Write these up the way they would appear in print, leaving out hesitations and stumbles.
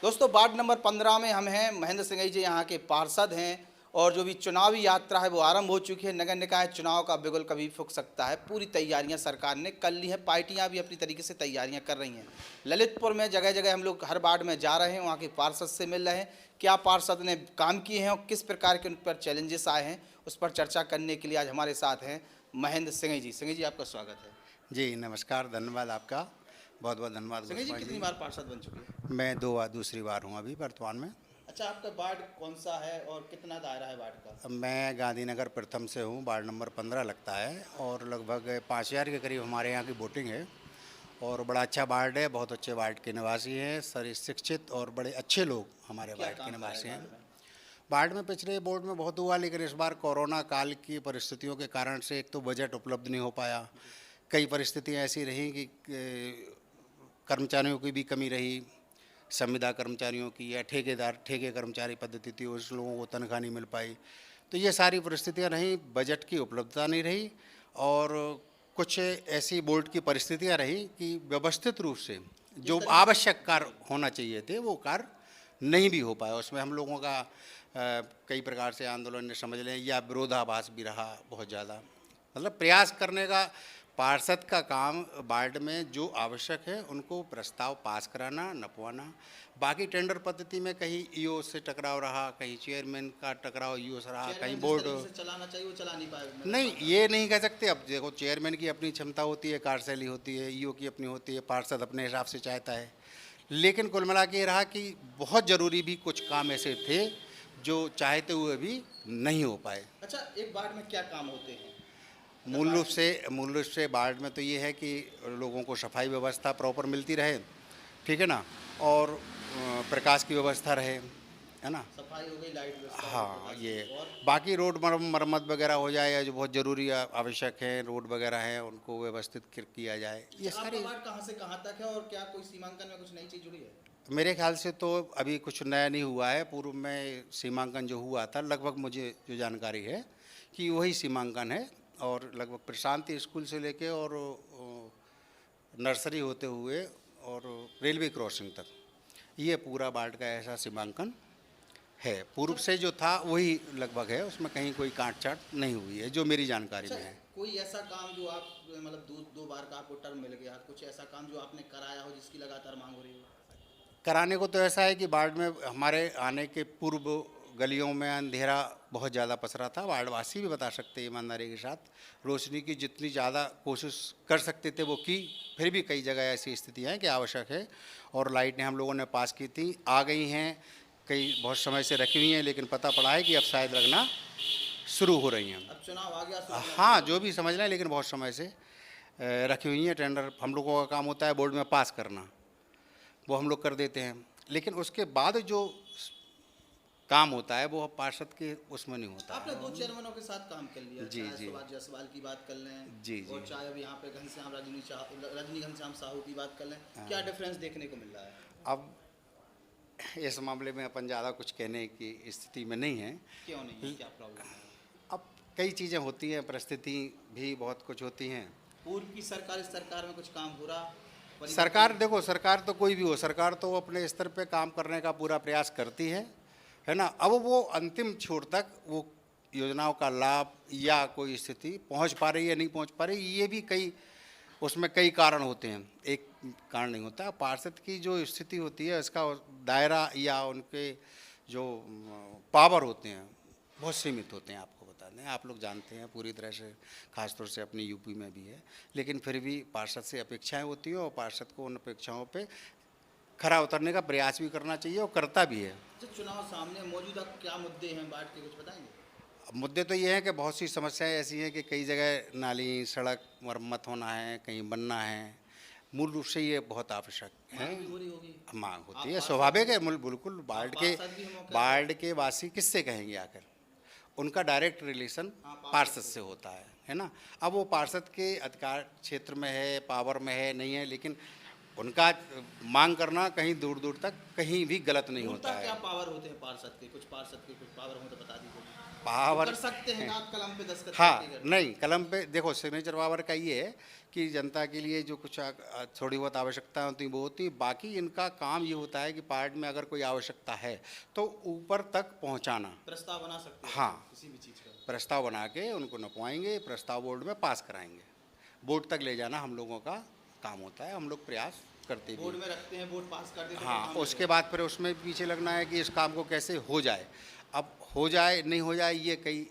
दोस्तों ward number 15 में हम हैं। महेंद्र सिंह जी यहाँ के पार्षद हैं और जो भी चुनावी यात्रा है वो आरंभ हो चुकी है। नगर निकाय चुनाव का बिगुल कभी फूंक सकता है। पूरी तैयारियां सरकार ने कर ली है। पार्टियां भी अपनी तरीके से तैयारियां कर रही हैं। ललितपुर में जगह जगह हम लोग हर वार्ड में जा रहे हैं, वहाँ के पार्षद से मिल रहे हैं। क्या पार्षद ने काम किए हैं और किस प्रकार के उन पर चैलेंजेस आए हैं, उस पर चर्चा करने के लिए आज हमारे साथ हैं महेंद्र सिंह जी। सिंह जी, आपका स्वागत है। जी नमस्कार, धन्यवाद आपका, बहुत बहुत धन्यवाद। सिंह जी, कितनी बार पार्षद बन चुके हैं? मैं दूसरी बार हूँ अभी वर्तमान में। अच्छा, आपका वार्ड कौन सा है और कितना दायरा है वार्ड का? मैं गांधीनगर प्रथम से हूँ, वार्ड नंबर 15 लगता है और लगभग 5000 के करीब हमारे यहाँ की वोटिंग है और बड़ा अच्छा वार्ड है। बहुत अच्छे वार्ड के निवासी हैं, सारे शिक्षित और बड़े अच्छे लोग हमारे वार्ड के निवासी हैं। वार्ड में पिछले बोर्ड में बहुत हुआ, लेकिन इस बार कोरोना काल की परिस्थितियों के कारण से एक तो बजट उपलब्ध नहीं हो पाया, कई परिस्थितियाँ ऐसी रहीं कि कर्मचारियों की भी कमी रही, संविदा कर्मचारियों की या ठेके कर्मचारी पद्धति थी, उस लोगों को तनख्वाह नहीं मिल पाई। तो ये सारी परिस्थितियां रहीं, बजट की उपलब्धता नहीं रही और कुछ ऐसी बोर्ड की परिस्थितियां रही कि व्यवस्थित रूप से जो आवश्यक कार्य होना चाहिए थे वो कार्य नहीं भी हो पाया। उसमें हम लोगों का कई प्रकार से आंदोलन समझ लें या विरोधाभास भी रहा बहुत ज़्यादा। मतलब प्रयास करने का पार्षद का काम वार्ड में जो आवश्यक है उनको प्रस्ताव पास कराना, नपवाना। बाकी टेंडर पद्धति में कहीं ईओ से टकराव रहा, कहीं चेयरमैन का टकराव ईओ से रहा, कहीं बोर्ड चलाना चाहिए वो चला नहीं पाए। नहीं, ये नहीं कह सकते। अब देखो, चेयरमैन की अपनी क्षमता होती है, कार्यशैली होती है, ईओ की अपनी होती है, पार्षद अपने हिसाब से चाहता है। लेकिन कुल मिला के ये रहा कि बहुत ज़रूरी भी कुछ काम ऐसे थे जो चाहते हुए भी नहीं हो पाए। अच्छा, एक वार्ड में क्या काम होते हैं? मूल रूप से वार्ड में तो ये है कि लोगों को सफाई व्यवस्था प्रॉपर मिलती रहे, ठीक है ना, और प्रकाश की व्यवस्था रहे, है ना, सफाई हो गई, लाइट व्यवस्था। हाँ, ये बाकी रोड मरम्मत वगैरह हो जाए या जो बहुत ज़रूरी आवश्यक है रोड वगैरह हैं उनको व्यवस्थित किया जाए। ये सारी वार्ड कहाँ से कहाँ तक है और क्या कोई सीमांकन में कुछ नई चीज़ जुड़ी है? मेरे ख्याल से तो अभी कुछ नया नहीं हुआ है। पूर्व में सीमांकन जो हुआ था, लगभग मुझे जो जानकारी है कि वही सीमांकन है और लगभग प्रशांति स्कूल से लेके और नर्सरी होते हुए और रेलवे क्रॉसिंग तक ये पूरा वार्ड का ऐसा सीमांकन है। पूर्व से जो था वही लगभग है, उसमें कहीं कोई काट-छाँट नहीं हुई है जो मेरी जानकारी में है। कोई ऐसा काम जो आप मतलब दो बार का आपको टर्म मिल गया, कुछ ऐसा काम जो आपने कराया हो जिसकी लगातार मांग हो रही हो? कराने को तो ऐसा है कि वार्ड में हमारे आने के पूर्व गलियों में अंधेरा बहुत ज़्यादा पसरा था। वार्डवासी भी बता सकते हैं ईमानदारी के साथ, रोशनी की जितनी ज़्यादा कोशिश कर सकते थे वो की, फिर भी कई जगह ऐसी स्थितियाँ हैं कि आवश्यक है और लाइटें हम लोगों ने पास की थी, आ गई हैं, कई बहुत समय से रखी हुई हैं, लेकिन पता पड़ा है कि अब शायद लगना शुरू हो रही हैं। अब चुनाव आ गया। हाँ, जो भी समझ लें, लेकिन बहुत समय से रखी हुई हैं। टेंडर हम लोगों का काम होता है बोर्ड में पास करना, वो हम लोग कर देते हैं, लेकिन उसके बाद जो काम होता है वो पार्षद के उसमें नहीं होता। आपने दो चेयरमैनों के साथ काम कर लिया, जी जी, सुभाष जायसवाल की बात कर लें जी जी, और चाहे अब यहाँ पे रजनी घनश्याम साहू की बात कर लें, क्या डिफरेंस देखने को मिल रहा है? अब इस मामले में अपन ज़्यादा कुछ कहने की स्थिति में नहीं है। क्यों नहीं है, क्या प्रॉब्लम है? अब कई चीज़ें होती हैं, परिस्थिति भी बहुत कुछ होती हैं। पूर्व की सरकार, इस सरकार में कुछ काम हो रहा? सरकार, देखो, सरकार तो कोई भी हो, सरकार तो अपने स्तर पे काम करने का पूरा प्रयास करती है ना। अब वो अंतिम छोर तक वो योजनाओं का लाभ या कोई स्थिति पहुंच पा रही है नहीं पहुंच पा रही, ये भी उसमें कई कारण होते हैं, एक कारण नहीं होता। पार्षद की जो स्थिति होती है उसका दायरा या उनके जो पावर होते हैं बहुत सीमित होते हैं। आपको बता दें, आप लोग जानते हैं पूरी तरह से, खासतौर से अपनी यूपी में भी है, लेकिन फिर भी पार्षद से अपेक्षाएं होती हैं और पार्षद को उन अपेक्षाओं पे खरा उतरने का प्रयास भी करना चाहिए और करता भी है। जो चुनाव सामने मौजूदा क्या मुद्दे हैं वार्ड के, कुछ बताएंगे? मुद्दे तो ये हैं कि बहुत सी समस्याएं ऐसी हैं कि कई जगह नाली सड़क मरम्मत होना है, कहीं बनना है। मूल रूप से ये बहुत आवश्यक है, मांग होती है, स्वाभाविक है। बिल्कुल वार्ड के वासी किससे कहेंगे आकर, उनका डायरेक्ट रिलेशन पार्षद से होता है ना। अब वो पार्षद के अधिकार क्षेत्र में है, पावर में है नहीं है, लेकिन उनका मांग करना कहीं दूर दूर तक कहीं भी गलत नहीं होता है। क्या पावर होते हैं पार्षद के? कुछ पार्षद के कुछ पावर हो तो बता दीजिए। पावर कर सकते हैं हाथ कलम पे दस्तखत हाँ करके। नहीं, कलम पे देखो सिग्नेचर पावर का ये है कि जनता के लिए जो कुछ थोड़ी बहुत आवश्यकता होती वो होती, बाकी इनका काम ये होता है कि पार्टी में अगर कोई आवश्यकता है तो ऊपर तक पहुंचाना। प्रस्ताव बना सकते हैं हाँ, किसी भी चीज़ का। प्रस्ताव बना के उनको नपवाएंगे, प्रस्ताव बोर्ड में पास कराएंगे, बोर्ड तक ले जाना हम लोगों का काम होता है, हम लोग प्रयास करते भी बोर्ड हैं। में रखते हैं, बोर्ड पास कर देते हैं, हाँ, काम उसके बाद फिर उसमें पीछे लगना है कि इस काम को कैसे हो जाए। अब हो जाए नहीं हो जाए ये कई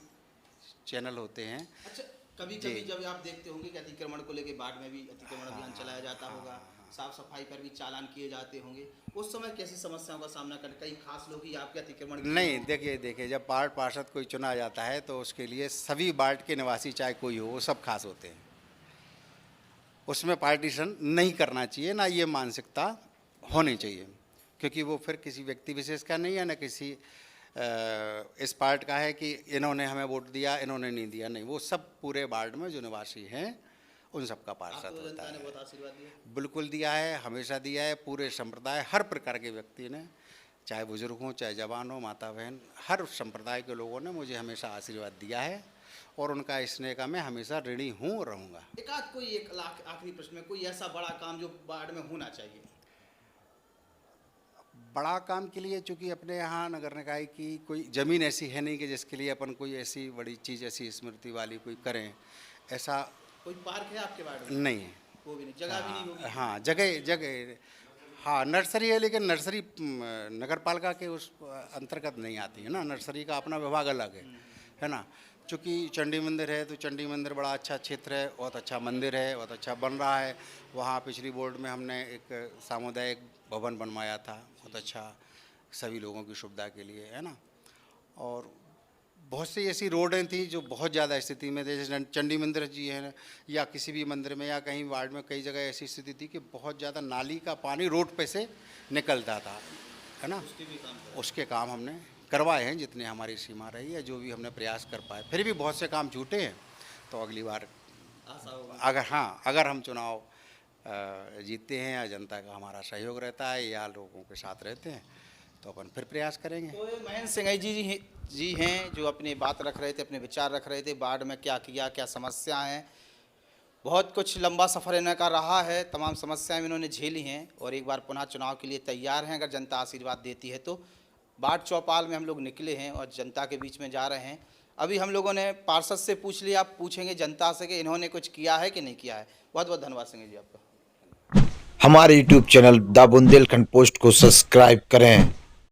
चैनल होते हैं। अच्छा, कभी कभी जब आप देखते होंगे कि अतिक्रमण को लेकर बाढ़ में भी अतिक्रमण अभियान चलाया जाता होगा, साफ सफाई पर भी चालान किए जाते होंगे, उस समय कैसी समस्याओं का सामना कर, कई खास लोग ही आपके अतिक्रमण किए नहीं, हों? देखिए जब वार्ड पार्षद कोई चुना जाता है तो उसके लिए सभी वार्ड के निवासी चाहे कोई हो वो सब खास होते हैं, उसमें पार्टीशन नहीं करना चाहिए, ना ये मानसिकता होनी चाहिए, क्योंकि वो फिर किसी व्यक्ति विशेष का नहीं है, ना किसी इस पार्ट का है कि इन्होंने हमें वोट दिया इन्होंने नहीं दिया, नहीं, वो सब पूरे वार्ड में जो निवासी हैं उन सबका पार्षद आपको होता जनता ने है। बहुत आशीर्वाद दिया। बिल्कुल दिया है, हमेशा दिया है, पूरे संप्रदाय हर प्रकार के व्यक्ति ने, चाहे बुजुर्ग हों चाहे जवान हो, माता बहन, हर संप्रदाय के लोगों ने मुझे हमेशा आशीर्वाद दिया है और उनका स्नेह का मैं हमेशा ऋणी हूँ और रहूँगा। एक आध कोई एक लाख आखिरी प्रश्न में, कोई ऐसा बड़ा काम जो बाढ़ में होना चाहिए? बड़ा काम के लिए चूँकि अपने यहाँ नगर निकाय की कोई ज़मीन ऐसी है नहीं कि जिसके लिए अपन कोई ऐसी बड़ी चीज़ ऐसी स्मृति वाली कोई करें, ऐसा कोई पार्क है आपके बाढ़ में? नहीं है। वो भी नहीं, जगह भी नहीं होगी। हाँ, जगह हाँ नर्सरी है, लेकिन नर्सरी नगर पालिका के उस अंतर्गत नहीं आती है ना, नर्सरी का अपना विभाग अलग है ना। चूँकि चंडी मंदिर है तो चंडी मंदिर बड़ा अच्छा क्षेत्र है, बहुत अच्छा मंदिर है, बहुत अच्छा बन रहा है। वहाँ पिछली बोर्ड में हमने एक सामुदायिक भवन बनवाया था, बहुत अच्छा, सभी लोगों की सुविधा के लिए, है ना। और बहुत सी ऐसी रोडें थी जो बहुत ज़्यादा स्थिति में, जैसे चंडी मंदिर जी है या किसी भी मंदिर में या कहीं वार्ड में कई जगह ऐसी स्थिति थी कि बहुत ज़्यादा नाली का पानी रोड पे से निकलता था, है ना। उसके काम हमने करवाए हैं जितने हमारी सीमा रही है, जो भी हमने प्रयास कर पाए। फिर भी बहुत से काम छूटे हैं, तो अगली बार अगर हम चुनाव जीतते हैं या जनता का हमारा सहयोग रहता है या लोगों के साथ रहते हैं तो अपन फिर प्रयास करेंगे। तो ये महेंद्र सिंह जी हैं जो अपनी बात रख रहे थे, अपने विचार रख रहे थे, बाढ़ में क्या किया, क्या समस्याएं हैं। बहुत कुछ लंबा सफ़र इनका रहा है, तमाम समस्याएं इन्होंने झेली हैं और एक बार पुनः चुनाव के लिए तैयार हैं अगर जनता आशीर्वाद देती है तो। बाढ़ चौपाल में हम लोग निकले हैं और जनता के बीच में जा रहे हैं। अभी हम लोगों ने पार्षद से पूछ लिया, आप पूछेंगे जनता से कि इन्होंने कुछ किया है कि नहीं किया है। बहुत बहुत धन्यवाद सिंह जी आपका। हमारे YouTube channel the Bundelkhand post को सब्सक्राइब करें।